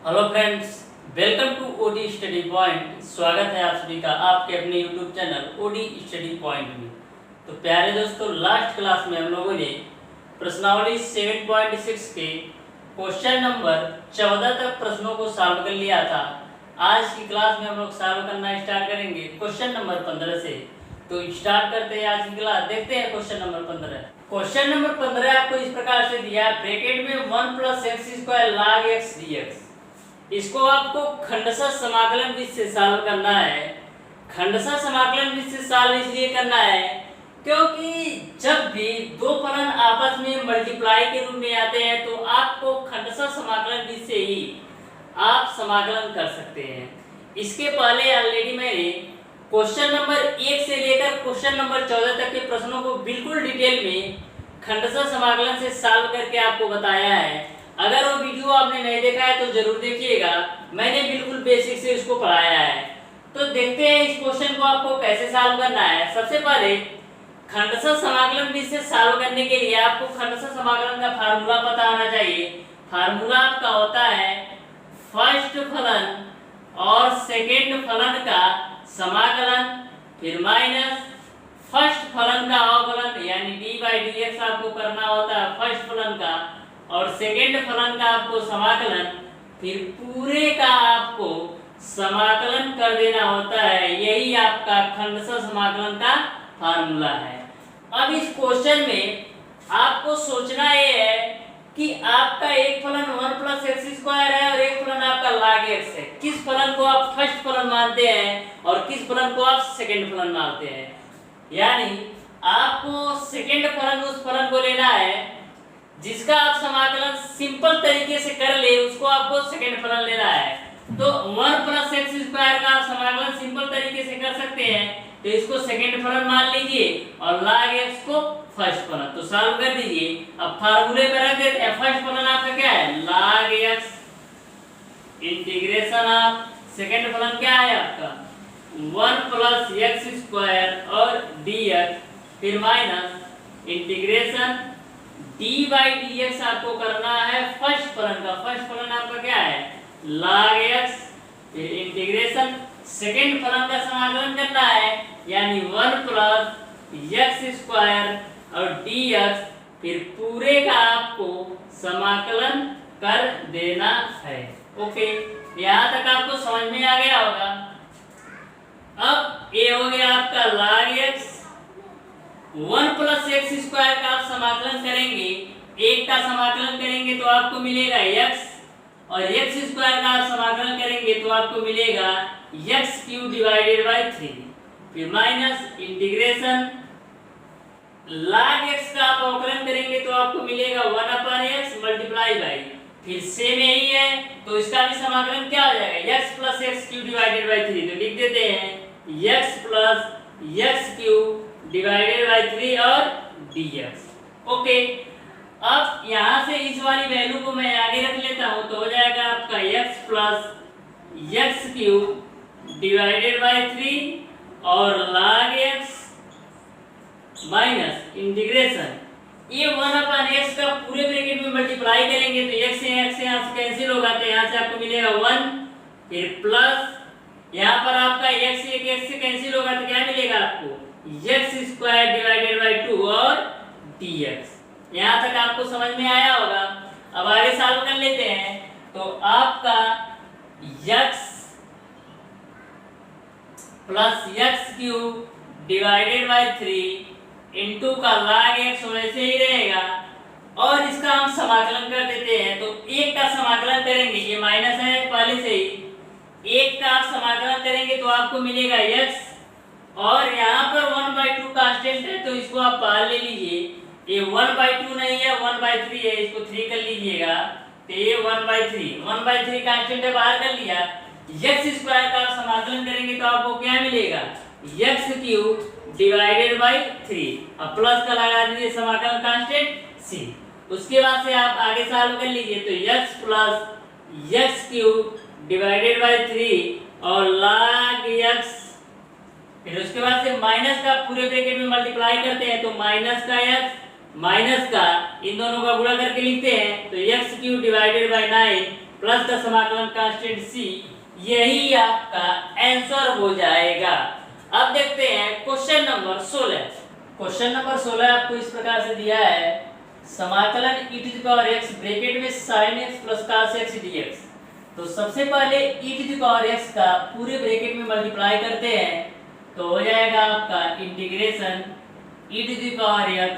Hello friends, welcome to OD study point. स्वागत है आप सभी का आपके अपने YouTube channel OD study point में। तो प्यारे दोस्तों, लास्ट क्लास में हम लोगों ने प्रश्नावली 7.6 के क्वेश्चन नंबर 14 तक प्रश्नों को सॉल्व कर लिया था। आज की क्लास में हम लोग सॉल्व करना स्टार्ट करेंगे क्वेश्चन नंबर 15 से। तो स्टार्ट करते हैं आज की क्लास। देखते हैं क्वेश्चन नंबर 15। क्वेश्चन नंबर 15 आपको इस प्रकार से दिया है, ब्रैकेट में 1 + x² log x dx। इसको आपको खंडशः समाकलन विधि से सॉल्व करना है। खंडशः समाकलन विधि से सॉल्व इसलिए करना है क्योंकि जब भी दो फलन आपस में मल्टीप्लाई के रूप में आते हैं तो आपको खंडशः समाकलन विधि से ही आप समाकलन कर सकते हैं। इसके पहले ऑलरेडी मैंने क्वेश्चन नंबर 1 से लेकर क्वेश्चन नंबर 14 तक के प्रश्नों को बिल्कुल डिटेल में खंडशः समाकलन से सॉल्व करके आपको बताया है। अगर वो वीडियो आपने नहीं देखा है तो जरूर देखिएगा, मैंने बिल्कुल बेसिक से इसको पढ़ाया है। तो देखते हैं इस क्वेश्चन को आपको कैसे सॉल्व करना है। सबसे पहले खंडशः समाकलन विधि से सॉल्व करने के लिए आपको खंडशः समाकलन का फार्मूला पता होना चाहिए। फार्मूला आपका होता है फर्स्ट फलन और सेकेंड फलन का समाकलन फिर माइनस फर्स्ट फलन का अवकलन यानी d/dx आपको करना होता है फर्स्ट फलन का, और सेकेंड फलन का आपको समाकलन फिर पूरे का आपको समाकलन कर देना होता है। यही आपका खंडशः समाकलन का फार्मूला है। अब इस क्वेश्चन में आपको सोचना ये है कि आपका एक फलन 1 + x² है और एक फलन आपका log x है। किस फलन को आप फर्स्ट फलन मानते हैं और किस फलन को आप सेकेंड फलन मानते हैं। यानी आपको सेकेंड फलन उस फलन को लेना है जिसका आप समाकलन सिंपल तरीके से कर ले, उसको आपको सेकेंड फलन लेना है। तो 1 + x² का आप समाकलन सिंपल तरीके से कर सकते हैं, तो इसको सेकेंड फलन मान लीजिए और log x को फर्स्ट फलन। तो सॉल्व कर दीजिए। अब फार्मूले पे रख देते हैं। फर्स्ट फलन आपका क्या है log x integration of second फलन क्या है आपका 1 + x² और dx फिर माइनस इंटीग्रेशन d/dx आपको करना है फर्स्ट फलन का। फर्स्ट फलन आपका क्या है log x फिर इंटीग्रेशन सेकेंड फलन का समाकलन करना है यानी 1 + x² और dx फिर पूरे का आपको समाकलन कर देना है। ओके, यहाँ तक आपको समझ में आ गया होगा। अब ये हो गया आपका log x। 1 + x² का आप समाकलन करेंगे, एक का समाकलन करेंगे तो आपको मिलेगा x, और x² का आप समाकलन करेंगे तो आपको मिलेगा x³ / 3 फिर माइनस इंटीग्रेशन log x का आप अवकलन करेंगे तो आपको मिलेगा 1/x × फिर सेम यही है तो इसका भी समाकलन क्या हो जाएगा x + x³ / 3। तो लिख देते हैं x + x³ / 3 और dx। ओके, अब यहाँ से इस वाली वैल्यू को मैं आगे रख लेता हूँ तो हो जाएगा आपका x + x³ / 3 और log x माइनस इंटीग्रेशन ये 1/x का पूरे ब्रैकेट में मल्टीप्लाई करेंगे तो x से यहाँ से कैंसिल होगा तो यहाँ से आपको मिलेगा 1 फिर प्लस यहाँ पर आपका x से कैंसिल होगा तो क्या मिलेगा आपको x² / 2 और dx। यहाँ तक आपको समझ में आया होगा। अब आगे सॉल्व कर लेते हैं। तो आपका x + x³ / 3 इनटू का log x वैसे ही रहेगा और इसका हम समाकलन कर देते हैं। तो एक का समाकलन करेंगे, ये माइनस है पहले से ही, एक का आप समाकलन करेंगे तो आपको मिलेगा x, और यहाँ पर 1/2 कांस्टेंट है तो इसको आप बाहर ले लीजिए। ये 1/2 नहीं है 1/3 है, इसको 3 कर लीजिएगा तो ये 1/3 कांस्टेंट है, बाहर कर लिया। x² का आप समाकलन करेंगे तो आपको क्या मिलेगा x³ / 3। अब प्लस का लगा दीजिए समाकलन कांस्टेंट c। उसके बाद से आप आगे सॉल्व कर लीजिए तो x + x³ / 3 और log x, फिर उसके बाद से माइनस का पूरे ब्रैकेट में मल्टीप्लाई करते हैं तो माइनस का x माइनस का इन दोनों का गुणा करके लिखते हैं तो x³ / 9 प्लस का समाकलन कांस्टेंट c, यही आपका आंसर हो जाएगा। अब देखते हैं क्वेश्चन नंबर 16। क्वेश्चन नंबर 16 आपको इस प्रकार से दिया है, समाकलन e to the power x bracket में sin x plus cos x dx। तो सबसे पहले e to the power x का पूरे ब्रैकेट में मल्टीप्लाई करते हैं, तो हो जाएगा आपका integration e to the power x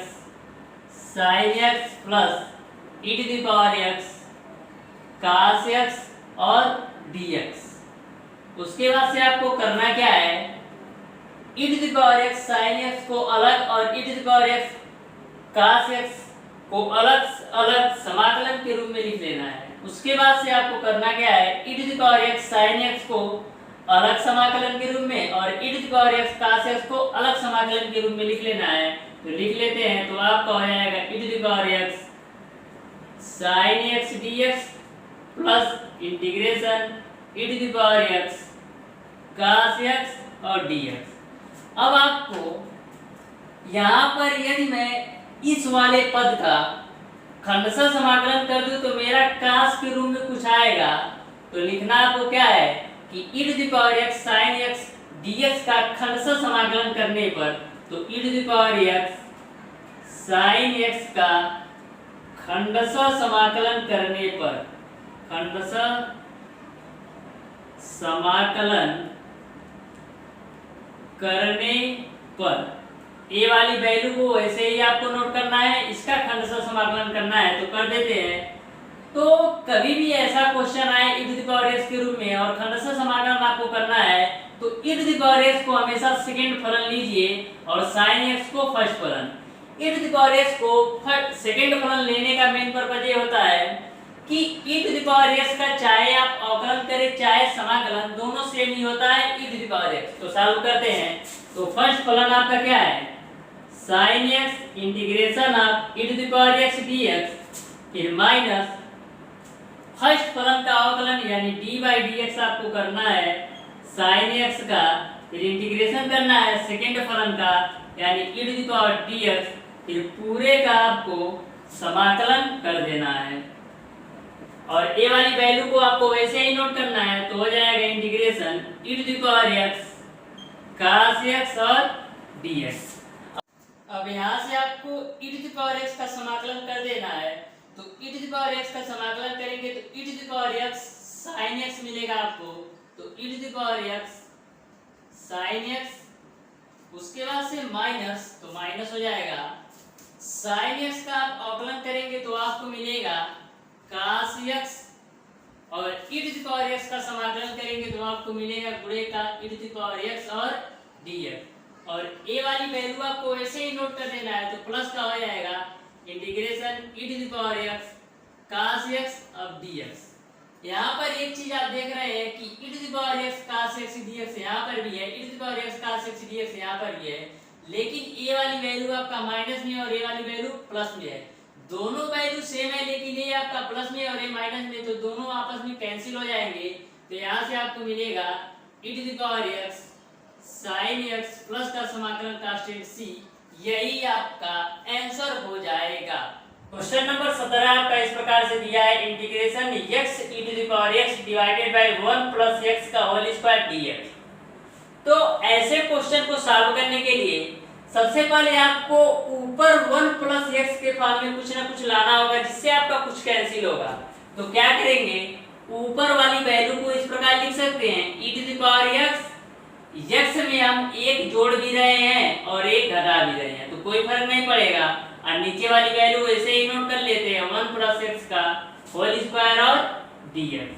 sin x plus e to the power x cos x और dx। उसके बाद से आपको करना क्या है, e to the power x sin x को अलग और e to the power x cos x को अलग अलग समाकलन के रूप में लिख लेना है। उसके बाद से आपको करना क्या है, e to the power x sin x को अलग समाकलन के रूप में और e to the power x cos x को अलग समाकलन के रूप में लिख लेना है। तो लिख लेते हैं, तो आपका हो जाएगा e to the power x sin x dx plus integration e to the power x cos x और dx। अब आपको यहाँ पर यदि मैं इस वाले पद का खंडशः समाकलन कर दूं तो मेरा cos के रूप में कुछ आएगा। तो लिखना आपको क्या है कि e to the power x sin x dx का खंडशः समाकलन करने पर, तो e to the power x sin x का खंडशः समाकलन करने पर, खंडशः समाकलन करने पर ए वाली वैल्यू को ऐसे ही आपको नोट करना है, इसका खंडशः समाकलन करना है तो कर देते हैं। तो कभी भी ऐसा क्वेश्चन आए e to the power x के रूप में और खंडशः समाकलन आपको करना है, तो e to the power x को हमेशा सेकंड फलन लीजिए और sin x को फर्स्ट फलन। e to the power x को सेकंड फलन लेने का मेन पर्पज ये होता है कि e to the power x का चाहे आप अवकलन करें चाहे समाकलन, दोनों सेम ही होता है e to the power x। तो सॉल्व करते हैं, तो फर्स्ट फलन आपका क्या है, sin x integration of e to the power x dx, फिर माइनस फर्स्ट फलन का अवकलन यानी d बाई dx आपको करना है sin x का, फिर इंटीग्रेशन करना है सेकंड फलन का यानी e to the power dx, फिर पूरे का आपको समाकलन कर देना है और ए वाली वैल्यू को आपको वैसे ही नोट करना है। तो हो जाएगा integration e to the power x cos x और dx। अब यहाँ से आपको e to the power x का समाकलन कर देना है, तो e to the power x का समाकलन करेंगे तो e to the power x sin x मिलेगा आपको, तो e to the power x sin x, उसके बाद से माइनस, तो माइनस हो जाएगा sin x का आप अवकलन करेंगे तो आपको मिलेगा cos x और e to the power x का समाकलन करेंगे तो आपको मिलेगा गुणे का e to the power x और dx। और a वाली वैल्यू आपको ऐसे ही नोट कर देना है, तो प्लस का हो जाएगा integration e to the power x cos x अब dx। यहाँ पर एक चीज आप देख रहे हैं कि e to the power x cos x dx यहाँ पर भी है, e to the power x cos x dx यहाँ पर भी है, लेकिन a वाली वैल्यू आपका माइनस में और a वाली वैल्यू प्लस में है। दोनों वैल्यू सेम है लेकिन ये आपका प्लस में और ये माइनस में, तो दोनों आपस में कैंसिल हो जाएंगे। तो यहाँ से आपको मिलेगा e to the power x sin x plus का समाकलन कांस्टेंट c, यही आपका आंसर हो जाएगा। क्वेश्चन नंबर 17 आपका इस प्रकार से दिया है, integration x e to the power x divided by 1 plus x का होल स्क्वायर dx। तो ऐसे क्वेश्चन को सॉल्व करने के लिए सबसे पहले आपको ऊपर 1 प्लस x के फॉर्म में कुछ ना कुछ लाना होगा जिससे आपका कुछ कैंसिल होगा। तो क्या करेंगे, ऊपर वाली वैल्यू को इस प्रकार लिख सकते हैं e to the power x, x में हम एक जोड़ भी रहे हैं और एक घटा भी रहे हैं तो कोई फर्क नहीं पड़ेगा, और नीचे वाली वैल्यू ऐसे ही नोट कर लेते हैं 1 प्लस x का होल स्क्वायर और dx।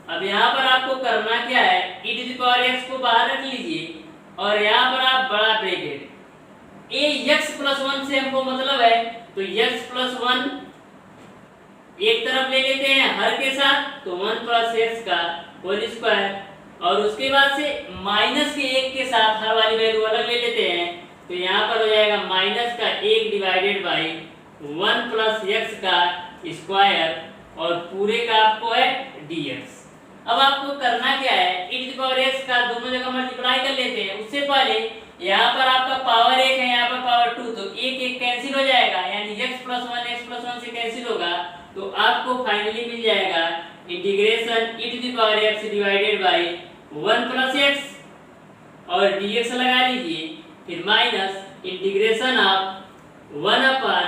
अब यहाँ पर आपको करना क्या है, e to the power x को बाहर रख लीजिए और यहाँ पर आप बड़ा ब्रैकेट x प्लस 1 से हमको मतलब है, तो x प्लस 1 एक तरफ ले लेते हैं हर के साथ, तो 1 प्लस x का होल स्क्वायर, और उसके बाद से माइनस के 1 के साथ हर वाली वैल्यू अलग ले लेते हैं, तो यहाँ पर हो जाएगा माइनस का 1 डिवाइडेड बाई 1 प्लस x का स्क्वायर और पूरे का आपको है dx। अब आपको करना क्या है, e to the power x का दोनों जगह मल्टीप्लाई कर लेते हैं। उससे पहले यहाँ पर आपका पावर 1 है, यहाँ पर पावर 2, तो एक एक कैंसिल हो जाएगा यानी x प्लस 1 से कैंसिल होगा, तो आपको फाइनली मिल जाएगा integration e to the power x divided by 1 plus x और dx लगा लीजिए, फिर minus integration of 1 upon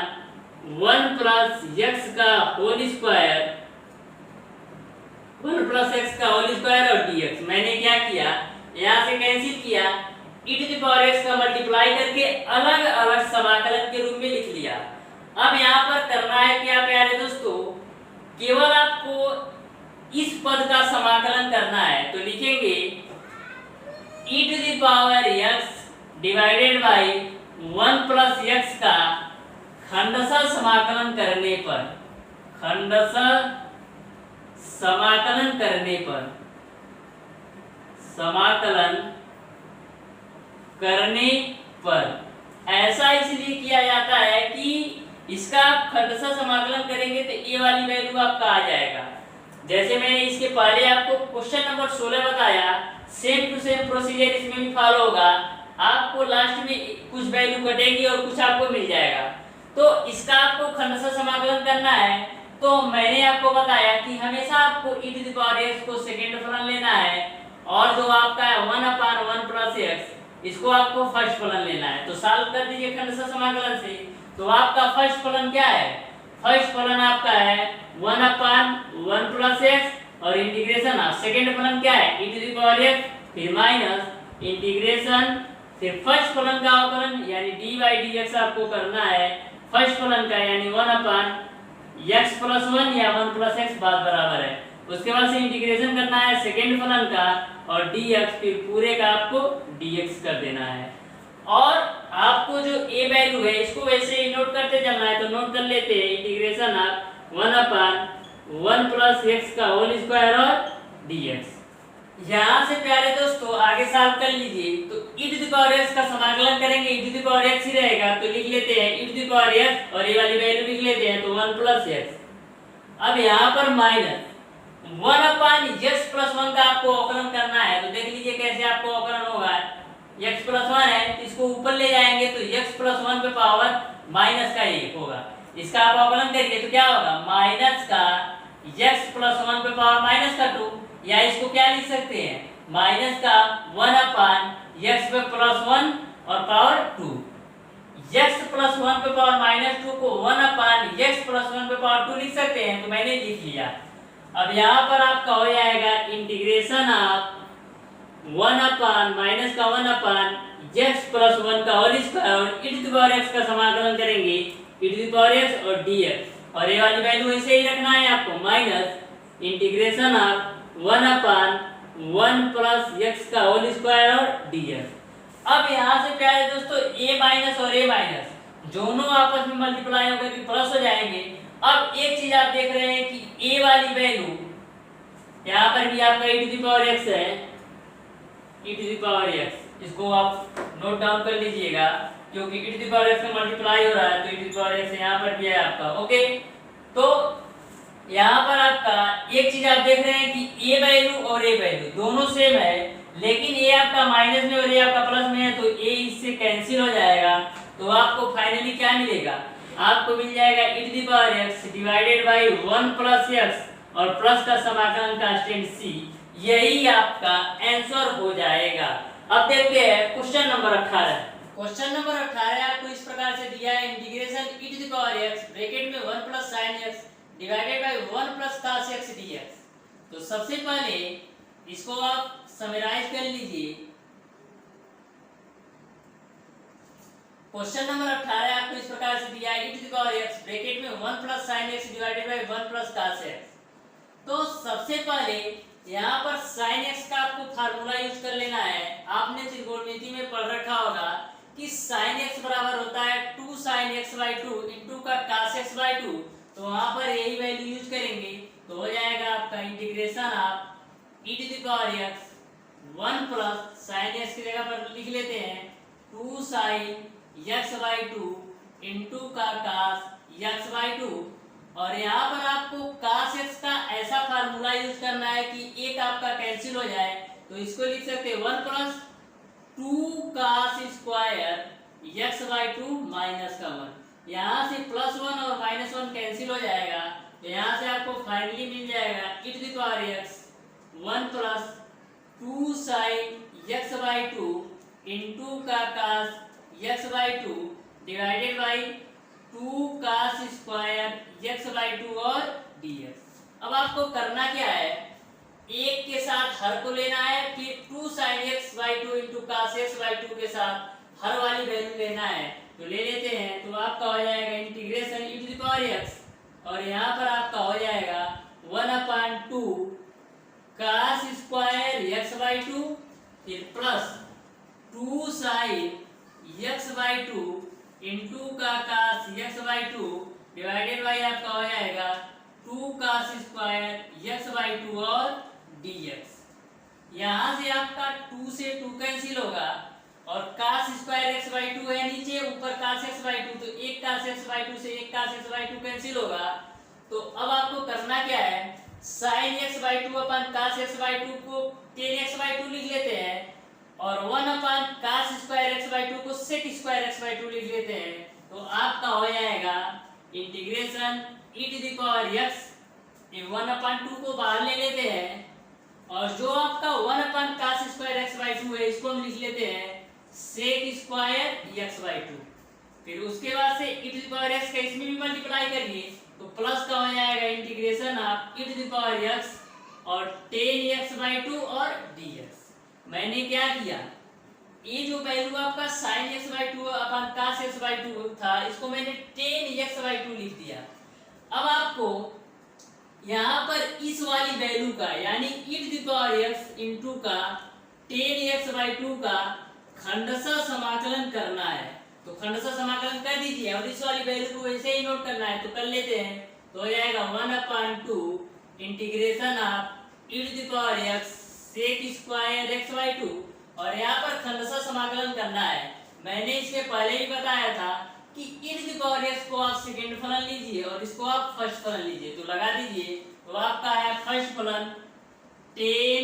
1 plus x का होल स्क्वायर 1 प्लस x का होल स्क्वायर और dx। मैंने क्या किया, यहाँ से कैंसिल किया, e to the power x का मल्टीप्लाई करके अलग अलग समाकलन के रूप में लिख लिया। अब यहाँ पर करना है क्या प्यारे दोस्तों, केवल आपको इस पद का समाकलन करना है। तो लिखेंगे e to the power x divided by 1 plus x का खंडशः समाकलन करने पर, खंडशः समाकलन करने पर, समाकलन करने पर ऐसा इसलिए किया जाता है कि इसका खंडशः समाकलन करेंगे तो ए वाली वैल्यू आपका आ जाएगा। जैसे मैंने इसके पहले आपको क्वेश्चन नंबर 16 बताया, सेम टू सेम प्रोसीजर इसमें भी फॉलो होगा। आपको लास्ट में कुछ वैल्यू कटेगी और कुछ आपको मिल जाएगा। तो इसका आपको खंडशः समाकलन करना है। तो मैंने आपको बताया कि हमेशा आपको e to the power x को सेकंड फलन लेना है और जो आपका है 1 अपान 1 प्लस x इसको आपको फर्स्ट फलन लेना है। तो सॉल्व कर दीजिए खंडशः समाकलन से। तो आपका फर्स्ट फलन क्या है, फर्स्ट फलन आपका है 1 अपान 1 प्लस x और इंटीग्रेशन ऑफ सेकंड फलन क्या है e to the power x, फिर माइनस इंटीग्रेशन फिर फर्स्ट फलन का अवकलन यानी dy dx आपको करना है फर्स्ट फलन का, यानी 1 अपान x प्लस 1 या 1 प्लस x बात बराबर है। उसके बाद से इंटीग्रेशन करना है सेकेंड फलन का और dx, फिर पूरे का आपको dx कर देना है। और आपको जो a वैल्यू है इसको वैसे ही नोट करते चलना है। तो नोट कर लेते हैं integration of 1 upon 1 plus x का होल स्क्वायर और dx। यहाँ से प्यारे दोस्तों आगे सॉल्व कर लीजिए। तो e to the power x का समाकलन करेंगे, e to the power x ही रहेगा। तो लिख लेते हैं e to the power x और ये वाली वैल्यू लिख लेते हैं तो 1 प्लस x। अब यहाँ पर माइनस 1 अपान x प्लस 1 का आपको अवकलन करना है। तो देख लीजिए कैसे आपको अवकलन होगा। x प्लस 1 है तो इसको ऊपर ले जाएंगे तो x प्लस 1 पे पावर माइनस का 1 होगा। इसका आप अवकलन करिए तो क्या होगा, माइनस का x प्लस 1 पे पावर माइनस का 2, या इसको क्या लिख सकते हैं माइनस का 1 अपान x पे प्लस 1 और पावर 2। x प्लस 1 पे पावर माइनस 2 को 1 अपान x प्लस 1 पे पावर 2 लिख सकते हैं। तो मैंने लिख लिया। अब यहाँ पर आपका हो जाएगा इंटीग्रेशन ऑफ 1 अपान माइनस का 1 अपान x प्लस 1 का होल स्क्वायर और e to the power x का समाकलन करेंगे e to the power x और dx। और ये वाली वैल्यू ऐसे ही रखना है आपको, minus integration of 1 upon 1 plus x का होल स्क्वायर और dx। अब यहाँ से प्यारे दोस्तों a माइनस और a माइनस दोनों आपस में मल्टीप्लाई होकर के प्लस हो जाएंगे। अब एक चीज आप देख रहे हैं कि a वाली वैल्यू यहाँ पर भी आपका e to the power x है, e to the power x, इसको आप नोट डाउन कर लीजिएगा क्योंकि e to the power x में मल्टीप्लाई हो रहा है। तो e to the power x यहाँ पर भी है आपका। ओके, तो यहाँ पर आपका एक चीज आप देख रहे हैं कि a वैल्यू और a वैल्यू दोनों सेम है, लेकिन a आपका माइनस में और a आपका प्लस में है तो a इससे कैंसिल हो जाएगा। तो आपको फाइनली क्या मिलेगा, आपको मिल जाएगा e to the power x divided by 1 plus x और प्लस का समाकलन कांस्टेंट c। यही आपका आंसर हो जाएगा। अब देखते हैं क्वेश्चन नंबर 18। क्वेश्चन नंबर 18 आपको इस प्रकार से दिया है, integration e to the power x bracket में 1 plus sin x divided by 1 plus cos x dx। तो सबसे पहले इसको आप समराइज कर लीजिए। क्वेश्चन नंबर 18 आपको इस प्रकार से दिया है e to the power x bracket में 1 plus sin x divided by 1 plus cos x। तो सबसे पहले यहाँ पर sin x का आपको फार्मूला यूज कर लेना है। आपने त्रिकोणमिति में पढ़ रखा होगा कि sin x बराबर होता है 2 sin x by 2 इनटू का cos x by 2। तो वहां पर यही वैल्यू यूज करेंगे तो हो जाएगा आपका integration of e to the power x 1 plus sin x की जगह पर लिख लेते हैं 2 sin x by 2 इनटू का cos x by 2। और यहाँ पर आपको cos x का ऐसा फार्मूला यूज करना है कि एक आपका कैंसिल हो जाए। तो इसको लिख सकते हैं 1 plus 2 cos square x by 2 minus का 1। यहाँ से प्लस 1 और माइनस 1 कैंसिल हो जाएगा तो यहाँ से आपको फाइनली मिल जाएगा e to the power x 1 plus 2 sine x by 2 into का cos x by 2 divided by 2 cos square x by 2 और dx। अब आपको करना क्या है, एक के साथ हर को लेना है, फिर 2 sine x by 2 into cos x by 2 के साथ हर वाली वैल्यू लेना है। तो ले लेते हैं, तो आपका हो जाएगा integration e to the power x और यहाँ पर आपका हो जाएगा 1/2 कास स्क्वायर x बाई 2 फिर plus 2 sine x by 2 into का cos x by 2 divided by आपका हो जाएगा 2 कास स्क्वायर x बाई 2 और dx। यहाँ से आपका 2 से 2 कैंसिल होगा और कास स्क्वायर x बाई 2 है नीचे, ऊपर कास x बाई 2, तो एक कास x बाई 2 से एक कास x बाई 2 कैंसिल होगा। तो अब आपको करना क्या है, sine x by 2 upon cos x by 2 को tan x बाई 2 लिख लेते हैं और 1 अपन कास स्क्वायर x बाई 2 को sec स्क्वायर x बाई 2 लिख लेते हैं। तो आपका हो जाएगा integration e to the power x, 1/2 को बाहर ले लेते हैं और जो आपका 1 अपन कास स्क्वायर x बाई 2 है इसको हम लिख लेते हैं सेक स्क्वायर x बाई 2। फिर उसके बाद से e to the power x का इसमें भी मल्टीप्लाई करिए तो प्लस का हो जाएगा integration of e to the power x और tan x बाई 2 और dx। मैंने क्या किया, ये जो वैल्यू आपका sin x by 2 upon cos x by 2 था, इसको मैंने tan x बाई 2 लिख दिया। अब आपको यहाँ पर इस वाली वैल्यू का यानी e to the power x into का tan x बाई 2 का खंडशः समाकलन करना है। तो खंडशः समाकलन कर दीजिए और इस वाली वैल्यू को वैसे ही नोट करना है, तो कर लेते हैं। तो हो जाएगा 1/2 integration of e to the power x sec square x by 2 और यहाँ पर खंडशः समाकलन करना है। मैंने इसके पहले ही बताया था कि e to the power x को आप सेकंड फलन लीजिए और इसको आप फर्स्ट फलन लीजिए, तो लगा दीजिए। तो आपका है फर्स्ट फलन tan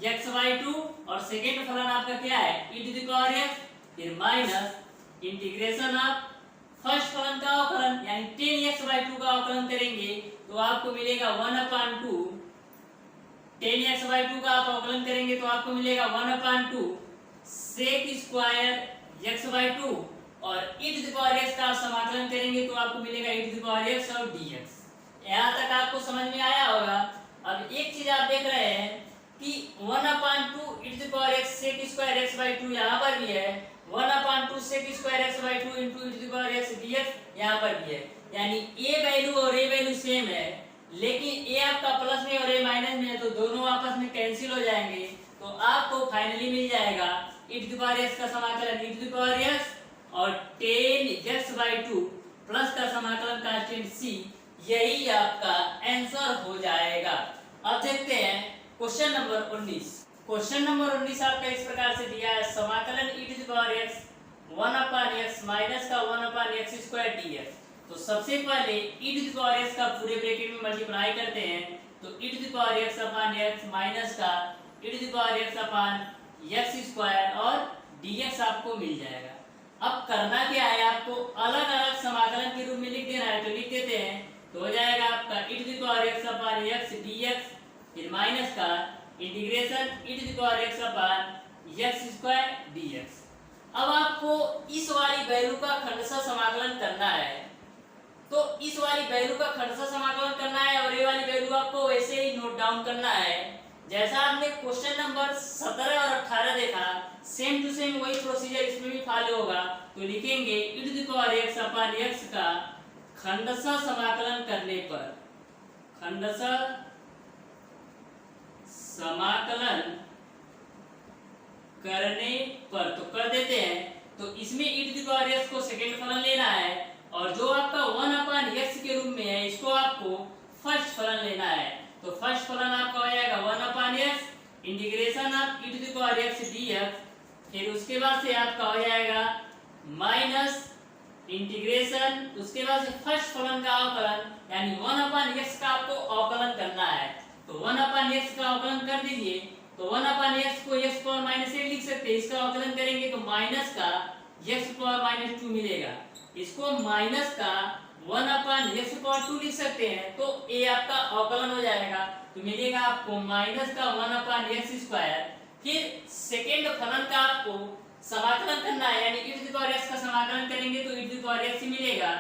x बाई 2 और सेकेंड फलन आपका क्या है e to the power x, फिर माइनस इंटीग्रेशन ऑफ फर्स्ट फलन का अवकलन यानी tan x बाई 2 का अवकलन करेंगे तो आपको मिलेगा 1/2 tan x बाई 2 का आप अवकलन करेंगे तो आपको मिलेगा 1/2 sec स्क्वायर x बाई 2 और e to the power x का समाकलन करेंगे तो आपको मिलेगा e to the power x और dx। यहाँ तक आपको समझ में आया होगा। अब एक चीज आप देख रहे हैं कि 1/2 e to the power x sec square x by 2 यहाँ पर भी है, 1/2 sec square x by 2 into e to the power x dx यहाँ पर भी है। यानी a वैल्यू और a वैल्यू सेम है, लेकिन a आपका प्लस में और a माइनस में है तो दोनों आपस में कैंसिल हो जाएंगे। तो आपको फाइनली मिल जाएगा e to the power x का समाकलन e to the power x और tan x बाई 2 प्लस का समाकलन कांस्टेंट c, यही आपका आंसर हो जाएगा। अब देखते हैं क्वेश्चन नंबर 19। क्वेश्चन नंबर 19 आपका इस प्रकार से दिया है, समाकलन e to the power x 1/x minus का 1/x स्क्वायर dx। तो सबसे पहले e to the power x का पूरे ब्रैकेट में मल्टीप्लाई करते हैं, तो e to the power x अपॉन x माइनस का e to the power x अपॉन x स्क्वायर और dx आपको मिल जाएगा। अब करना क्या है, आपको अलग अलग समाकलन के रूप में लिख देना है, तो लिख देते हैं। तो हो जाएगा आपका e to the power x अपॉन x dx फिर माइनस का integration e to the power x अपॉन x स्क्वायर dx। अब आपको इस वाली वैल्यू का खंडशः समाकलन करना है, तो इस वाली वैल्यू का खंडशः समाकलन करना है और ये वाली वैल्यू आपको वैसे ही नोट डाउन करना है। जैसा आपने क्वेश्चन नंबर 17 और 18 देखा, सेम टू सेम वही प्रोसीजर इसमें भी फॉलो होगा। तो लिखेंगे e to the power x अपॉन x का खंडशः समाकलन करने पर, खंडशः समाकलन करने पर तो कर देते हैं। तो इसमें e to the power x को सेकंड फलन लेना है और जो आपका 1/x के रूप में है इसको आपको फर्स्ट फलन लेना है। तो फर्स्ट फलन आपका हो जाएगा 1/x integration of e to the power x dx, फिर उसके बाद से आपका हो जाएगा माइनस इंटीग्रेशन, उसके बाद से फर्स्ट फलन का अवकलन यानी 1/x का आपको अवकलन करना है। तो 1/x का अवकलन कर दीजिए। तो 1/x को x पावर -8 लिख सकते हैं, इसका अवकलन करेंगे तो माइनस का x⁻² मिलेगा। इसको माइनस का 1/x⁻² लिख सकते हैं, तो a आपका अवकलन हो जाएगा। तो मिलेगा आपको माइनस का 1/x²। फिर सेकेंड फलन का आपको समाकलन करना है, यानी e⁻x का समाकलन करेंगे तो e⁻x ही मिलेगा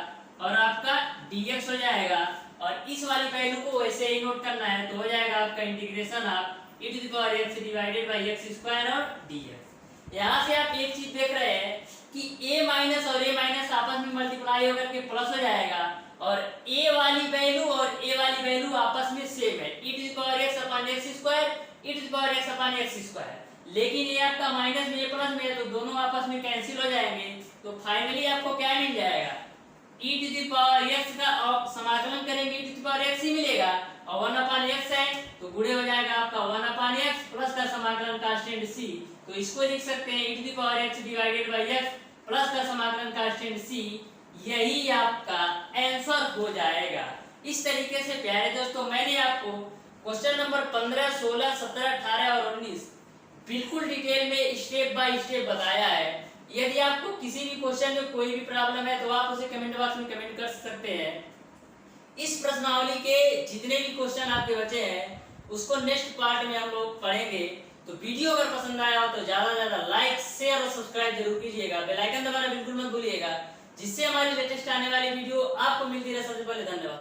और आपका dx हो जाएगा। और इस वाली वैल्यू को वैसे ही नोट करना है, तो हो जाएगा आपका integration of e⁻x divided by x² और dx। यहाँ से आप एक चीज देख रहे हैं कि a माइनस और a माइनस आपस में मल्टीप्लाई होकर के प्लस हो जाएगा और a वाली वैल्यू और a वाली वैल्यू आपस में सेम है, e⁻x/x²। लेकिन ये आपका माइनस में a प्लस में है, तो दोनों आपस में कैंसिल हो जाएंगे। तो फाइनली आपको क्या मिल जाएगा, e⁻x का समाकलन करेंगे e⁻x ही मिलेगा और 1/x है तो गुणे हो जाएगा आपका 1/x प्लस का समाकलन कांस्टेंट c। तो इसको लिख सकते हैं e⁻x divided by x plus का समाकलन कांस्टेंट c। यही आपका आंसर हो जाएगा। इस तरीके से प्यारे दोस्तों मैंने आपको क्वेश्चन नंबर 15, 16, 17, 18 और 19 बिल्कुल डिटेल में स्टेप बाय स्टेप बताया है। यदि आपको किसी भी क्वेश्चन में कोई भी प्रॉब्लम है तो आप उसे कमेंट बॉक्स में कमेंट कर सकते हैं। इस प्रश्नावली के जितने भी क्वेश्चन आपके बचे हैं उसको नेक्स्ट पार्ट में हम लोग पढ़ेंगे। तो वीडियो अगर पसंद आया हो तो ज्यादा से ज्यादा लाइक, शेयर और सब्सक्राइब जरूर कीजिएगा। बेल आइकन दबाना बिल्कुल मत भूलिएगा, जिससे हमारी लेटेस्ट आने वाली वीडियो आपको मिलती रहे सबसे पहले। धन्यवाद।